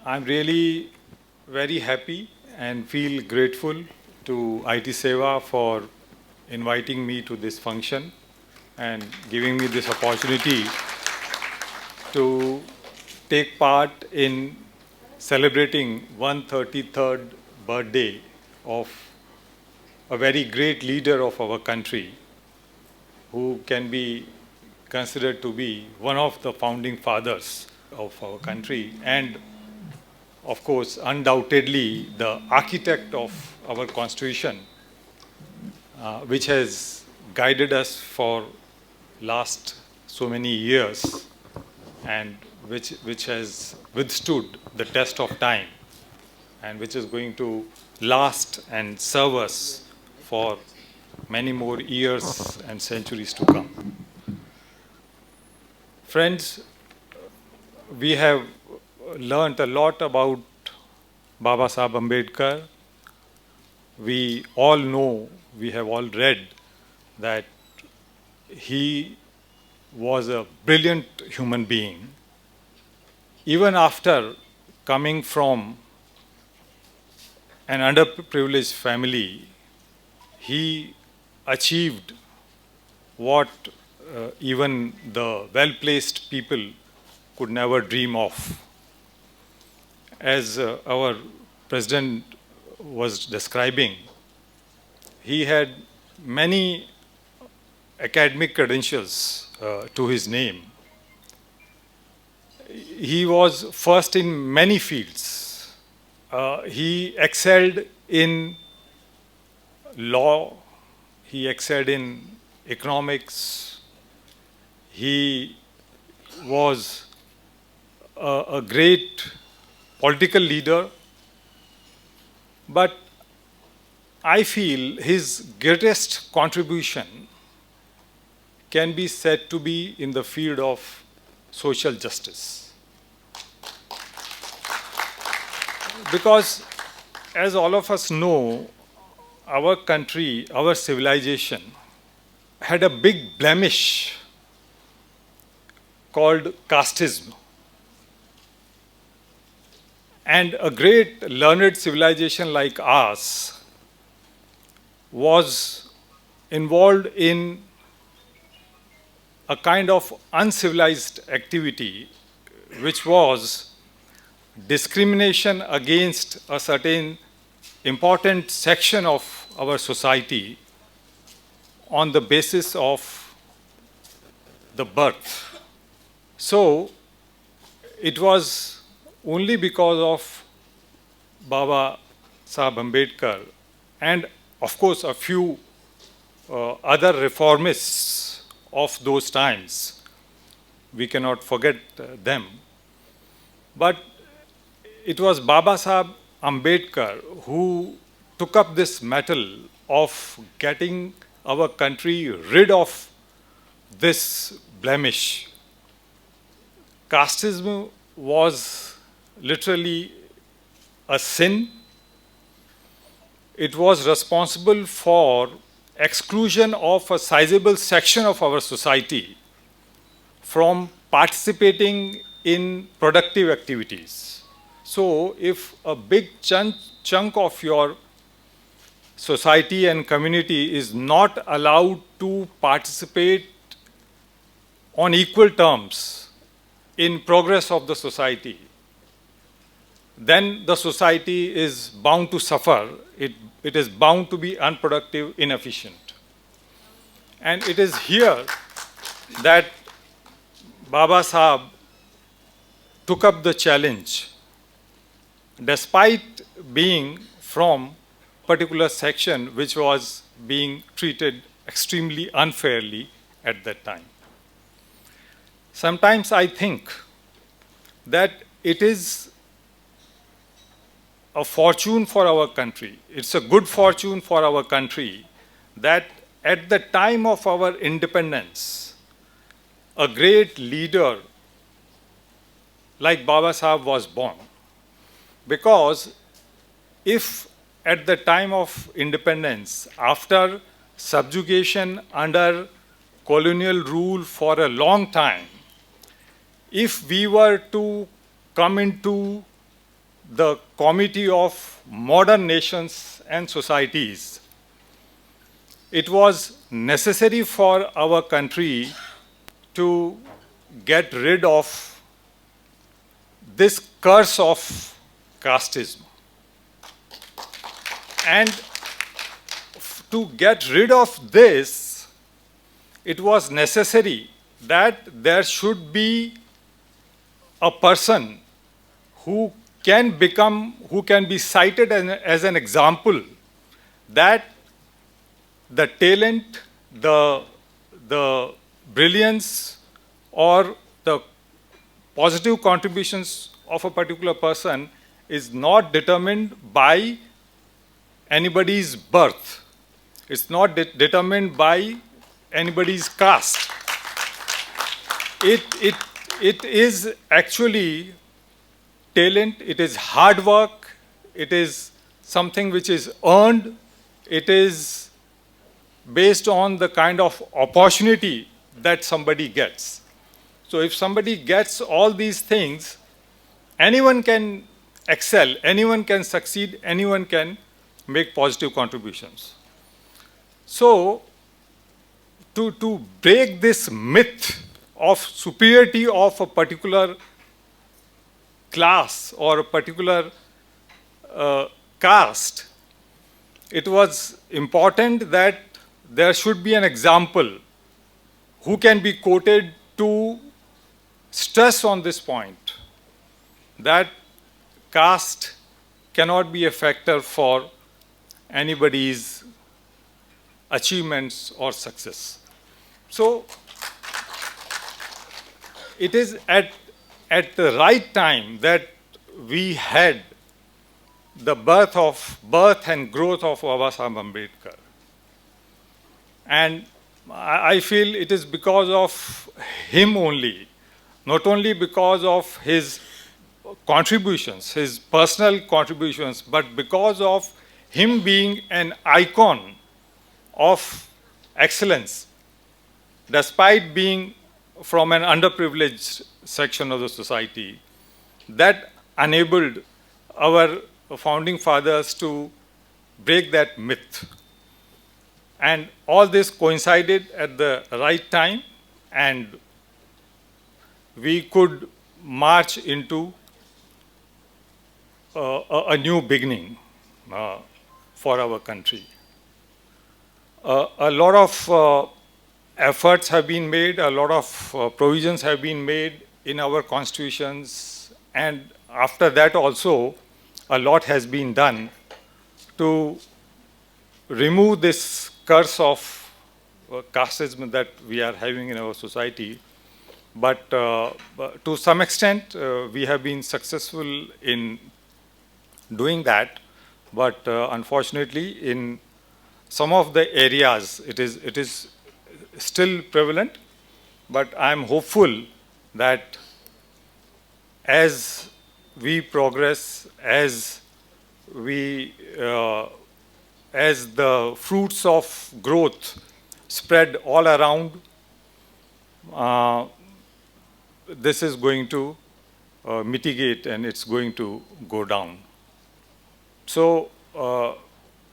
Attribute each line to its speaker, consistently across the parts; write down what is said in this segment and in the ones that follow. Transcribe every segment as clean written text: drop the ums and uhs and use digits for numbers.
Speaker 1: I'm really very happy and feel grateful to ITSEWA for inviting me to this function and giving me this opportunity to take part in celebrating 133rd birthday of a very great leader of our country who can be considered to be one of the founding fathers of our country and of course undoubtedly the architect of our constitution which has guided us for last so many years and which has withstood the test of time and which is going to last and serve us for many more years and centuries to come. Friends, we have learnt a lot about Baba Saheb Ambedkar. We all know, we have all read that he was a brilliant human being. Even after coming from an underprivileged family, he achieved what even the well-placed people could never dream of. As our president was describing, he had many academic credentials to his name. He was first in many fields. He excelled in law, he excelled in economics, he was a great political leader, but I feel his greatest contribution can be said to be in the field of social justice. Because as all of us know, our country, our civilization had a big blemish called casteism. And a great learned civilization like ours was involved in a kind of uncivilized activity which was discrimination against a certain important section of our society on the basis of the birth. So it was only because of Baba Saheb Ambedkar and of course a few other reformists of those times, we cannot forget them, but it was Baba Saheb Ambedkar who took up this mantle of getting our country rid of this blemish. Casteism was literally a sin. It was responsible for exclusion of a sizable section of our society from participating in productive activities. So if a big chunk of your society and community is not allowed to participate on equal terms in progress of the society, then the society is bound to suffer. It is bound to be unproductive, inefficient. And it is here that Baba Saheb took up the challenge, despite being from a particular section which was being treated extremely unfairly at that time. Sometimes I think that it is a fortune for our country, it's a good fortune for our country that at the time of our independence, a great leader like Baba Saheb was born. Because if at the time of independence, after subjugation under colonial rule for a long time, if we were to come into the Committee of Modern Nations and Societies. It was necessary for our country to get rid of this curse of casteism. And to get rid of this, it was necessary that there should be a person who can be cited as an example that the talent, the brilliance, or the positive contributions of a particular person is not determined by anybody's birth. It's not determined by anybody's caste. It is actually talent, it is hard work, it is something which is earned, it is based on the kind of opportunity that somebody gets. So if somebody gets all these things, anyone can excel, anyone can succeed, anyone can make positive contributions. So to break this myth of superiority of a particular class or a particular caste, it was important that there should be an example who can be quoted to stress on this point, that caste cannot be a factor for anybody's achievements or success. So it is at the right time that we had the birth and growth of Baba Saheb Ambedkar. And I feel it is because of him only, not only because of his contributions, his personal contributions, but because of him being an icon of excellence, despite being from an underprivileged section of the society, that enabled our founding fathers to break that myth. And all this coincided at the right time, and we could march into a new beginning for our country. A lot of efforts have been made, a lot of provisions have been made in our constitutions, and after that also a lot has been done to remove this curse of casteism that we are having in our society. But to some extent, we have been successful in doing that. But unfortunately, in some of the areas, it is still prevalent. But I am hopeful that as we progress, as the fruits of growth spread all around, this is going to mitigate and it's going to go down. So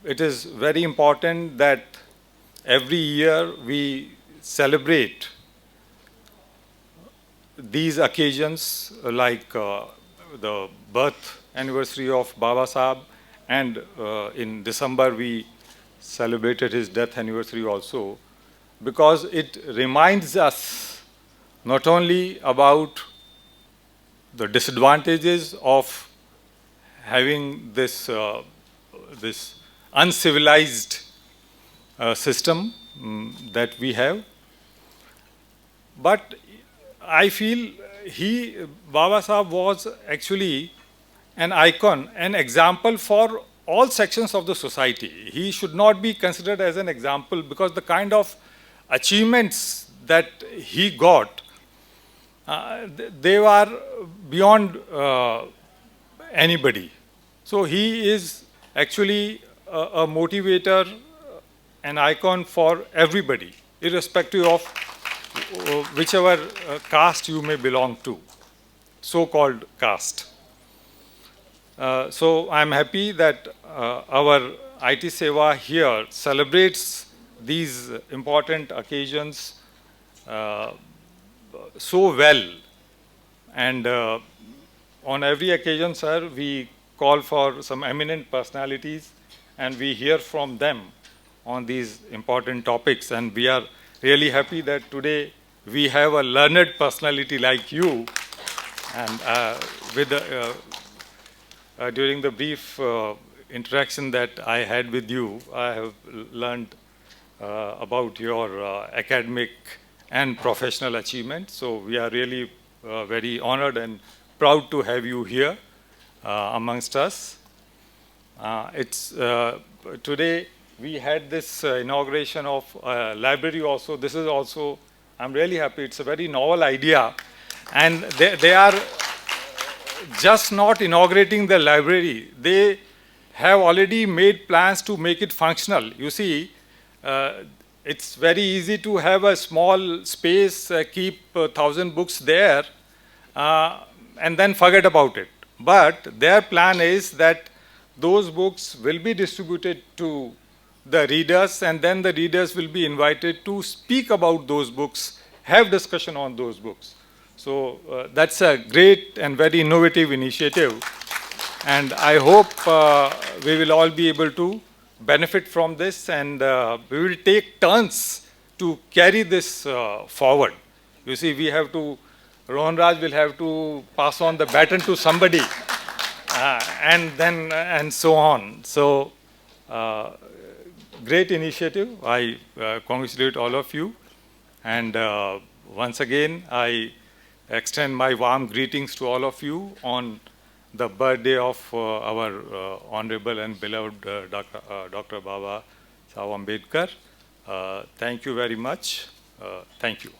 Speaker 1: it is very important that every year we celebrate these occasions like the birth anniversary of Baba Saheb, and in December we celebrated his death anniversary also, because it reminds us not only about the disadvantages of having this uncivilized system that we have, but I feel Baba Saheb was actually an icon, an example for all sections of the society. He should not be considered as an example because the kind of achievements that he got, they were beyond anybody. So he is actually a motivator, an icon for everybody, irrespective of whichever caste you may belong to, so-called caste. So I'm happy that our ITSEWA here celebrates these important occasions so well. And on every occasion, sir, we call for some eminent personalities and we hear from them on these important topics. And we are really happy that today we have a learned personality like you. And during the brief interaction that I had with you, I have learned about your academic and professional achievements. So we are really very honored and proud to have you here amongst us. Today we had this inauguration of library also. This is also, I'm really happy, it's a very novel idea. And they are just not inaugurating the library. They have already made plans to make it functional. You see, it's very easy to have a small space, keep 1,000 books there, and then forget about it. But their plan is that those books will be distributed to the readers, and then the readers will be invited to speak about those books, have discussion on those books. So that's a great and very innovative initiative. And I hope we will all be able to benefit from this, and we will take turns to carry this forward. You see, we have to, Rohan Raj will have to pass on the baton to somebody, and so on. So, great initiative. I congratulate all of you. And once again, I extend my warm greetings to all of you on the birthday of our honorable and beloved Dr. Baba Saheb Ambedkar. Thank you very much. Thank you.